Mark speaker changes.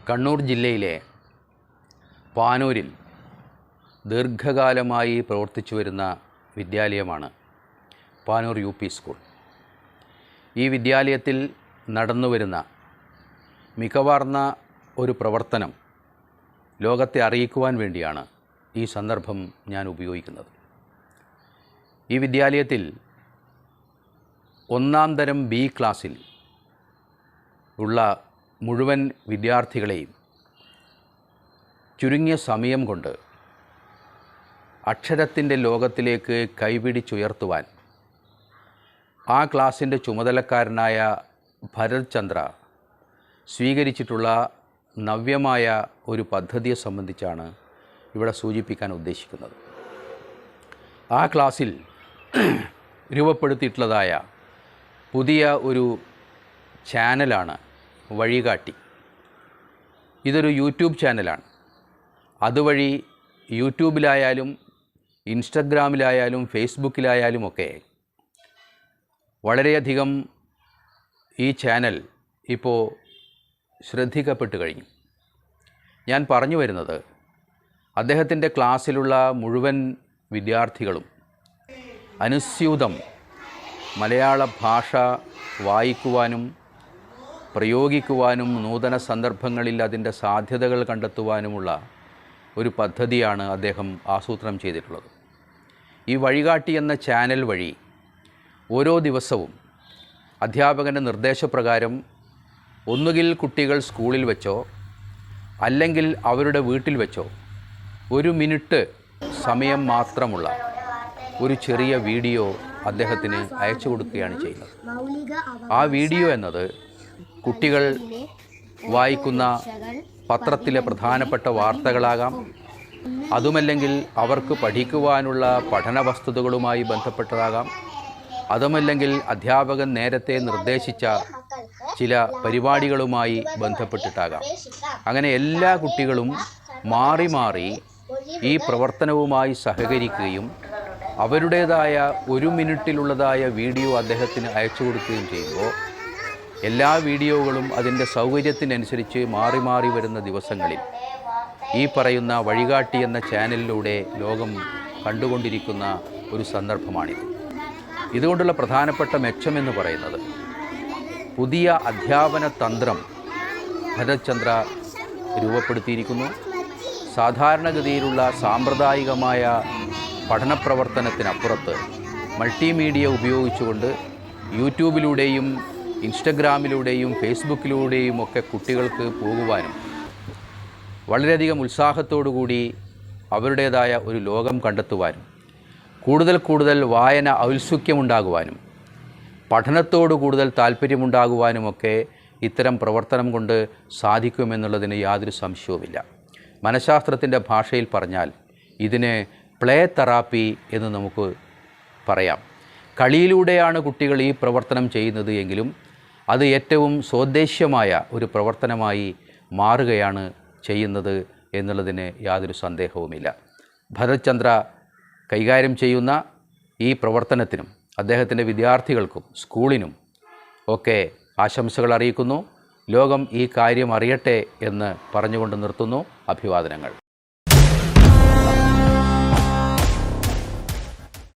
Speaker 1: കണ്ണൂർ ജില്ലയിലെ പാനൂരിൽ ദീർഘകാലമായി പ്രവർത്തിച്ചു വരുന്ന വിദ്യാലയമാണ് പാനൂർ യു പി സ്കൂൾ. ഈ വിദ്യാലയത്തിൽ നടന്നുവരുന്ന മികവാർന്ന ഒരു പ്രവർത്തനം ലോകത്തെ അറിയിക്കുവാൻ വേണ്ടിയാണ് ഈ സന്ദർഭം ഞാൻ ഉപയോഗിക്കുന്നത്. ഈ വിദ്യാലയത്തിൽ ഒന്നാം തരം ബി ക്ലാസ്സിൽ ഉള്ള മുഴുവൻ വിദ്യാർത്ഥികളെയും ചുരുങ്ങിയ സമയം കൊണ്ട് അക്ഷരത്തിൻ്റെ ലോകത്തിലേക്ക് കൈപിടിച്ചുയർത്തുവാൻ ആ ക്ലാസ്സിൻ്റെ ചുമതലക്കാരനായ ഭരത് ചന്ദ്ര സ്വീകരിച്ചിട്ടുള്ള നവ്യമായ ഒരു പദ്ധതിയെ സംബന്ധിച്ചാണ് ഇവിടെ സൂചിപ്പിക്കാൻ ഉദ്ദേശിക്കുന്നത്. ആ ക്ലാസ്സിൽ രൂപപ്പെടുത്തിയിട്ടുള്ളതായ പുതിയ ഒരു ചാനലാണ് വഴികാട്ടി. ഇതൊരു യൂട്യൂബ് ചാനലാണ്. അതുവഴി യൂട്യൂബിലായാലും ഇൻസ്റ്റഗ്രാമിലായാലും ഫേസ്ബുക്കിലായാലുമൊക്കെ വളരെയധികം ഈ ചാനൽ ഇപ്പോൾ ശ്രദ്ധിക്കപ്പെട്ടു കഴിഞ്ഞു. ഞാൻ പറഞ്ഞു വരുന്നത്, അദ്ദേഹത്തിൻ്റെ ക്ലാസ്സിലുള്ള മുഴുവൻ വിദ്യാർത്ഥികളും അനുസ്യൂതം മലയാള ഭാഷ വായിക്കുവാനും പ്രയോഗിക്കുവാനും നൂതന സന്ദർഭങ്ങളിൽ അതിൻ്റെ സാധ്യതകൾ കണ്ടെത്തുവാനുമുള്ള ഒരു പദ്ധതിയാണ് അദ്ദേഹം ആസൂത്രണം ചെയ്തിട്ടുള്ളത്. ഈ വഴികാട്ടി എന്ന ചാനൽ വഴി ഓരോ ദിവസവും അധ്യാപകൻ്റെ നിർദ്ദേശപ്രകാരം ഒന്നുകിൽ കുട്ടികൾ സ്കൂളിൽ വെച്ചോ അല്ലെങ്കിൽ അവരുടെ വീട്ടിൽ വെച്ചോ 1 മിനിറ്റ് സമയം മാത്രമുള്ള ഒരു ചെറിയ വീഡിയോ അദ്ദേഹത്തിന് അയച്ചു കൊടുക്കുകയാണ് ചെയ്യുന്നത്. ആ വീഡിയോ എന്നത് കുട്ടികൾ വായിക്കുന്ന പത്രത്തിലെ പ്രധാനപ്പെട്ട വാർത്തകളാകാം, അതുമല്ലെങ്കിൽ അവർക്ക് പഠിക്കുവാനുള്ള പഠന വസ്തുതകളുമായി ബന്ധപ്പെട്ടതാകാം, അതുമല്ലെങ്കിൽ അധ്യാപകൻ നേരത്തെ നിർദ്ദേശിച്ച ചില പരിപാടികളുമായി ബന്ധപ്പെട്ടിട്ടാകാം. അങ്ങനെ എല്ലാ കുട്ടികളും മാറി മാറി ഈ പ്രവർത്തനവുമായി സഹകരിക്കുകയും അവരുടേതായ 1 മിനിറ്റിലുള്ളതായ വീഡിയോ അദ്ദേഹത്തിന് അയച്ചു കൊടുക്കുകയും ചെയ്യുമ്പോൾ എല്ലാ വീഡിയോകളും അതിൻ്റെ സൗകര്യത്തിനനുസരിച്ച് മാറി മാറി വരുന്ന ദിവസങ്ങളിൽ ഈ പറയുന്ന വഴികാട്ടി എന്ന ചാനലിലൂടെ ലോകം കണ്ടുകൊണ്ടിരിക്കുന്ന ഒരു സന്ദർഭമാണിത്. ഇതുകൊണ്ടുള്ള പ്രധാനപ്പെട്ട മെച്ചമെന്ന് പറയുന്നത്, പുതിയ അധ്യാപന തന്ത്രം ഭരത് ചന്ദ്ര രൂപപ്പെടുത്തിയിരിക്കുന്നു. സാധാരണഗതിയിലുള്ള സാമ്പ്രദായികമായ പഠനപ്രവർത്തനത്തിനപ്പുറത്ത് മൾട്ടിമീഡിയ ഉപയോഗിച്ചുകൊണ്ട് യൂട്യൂബിലൂടെയും ഇൻസ്റ്റഗ്രാമിലൂടെയും ഫേസ്ബുക്കിലൂടെയും ഒക്കെ കുട്ടികൾക്ക് പോകുവാനും വളരെയധികം ഉത്സാഹത്തോടുകൂടി അവരുടേതായ ഒരു ലോകം കണ്ടെത്തുവാനും കൂടുതൽ വായന ഔത്സുക്യമുണ്ടാകുവാനും പഠനത്തോട് കൂടുതൽ താല്പര്യമുണ്ടാകുവാനുമൊക്കെ ഇത്തരം പ്രവർത്തനം കൊണ്ട് സാധിക്കുമെന്നുള്ളതിന് യാതൊരു സംശയവുമില്ല. മനഃശാസ്ത്രത്തിൻ്റെ ഭാഷയിൽ പറഞ്ഞാൽ ഇതിന് പ്ലേ തെറാപ്പി എന്ന് നമുക്ക് പറയാം. കളിയിലൂടെയാണ് കുട്ടികൾ ഈ പ്രവർത്തനം ചെയ്യുന്നത് എങ്കിലും അത് ഏറ്റവും സ്വോദ്ദേശ്യമായ ഒരു പ്രവർത്തനമായി മാറുകയാണ് ചെയ്യുന്നത് എന്നുള്ളതിന് യാതൊരു സന്ദേഹവുമില്ല. ഭരത് ചന്ദ്ര കൈകാര്യം ചെയ്യുന്ന ഈ പ്രവർത്തനത്തിനും അദ്ദേഹത്തിൻ്റെ വിദ്യാർത്ഥികൾക്കും സ്കൂളിനും ഒക്കെ ആശംസകൾ അറിയിക്കുന്നു. ലോകം ഈ കാര്യം അറിയട്ടെ എന്ന് പറഞ്ഞുകൊണ്ട് നിർത്തുന്നു. അഭിവാദനങ്ങൾ.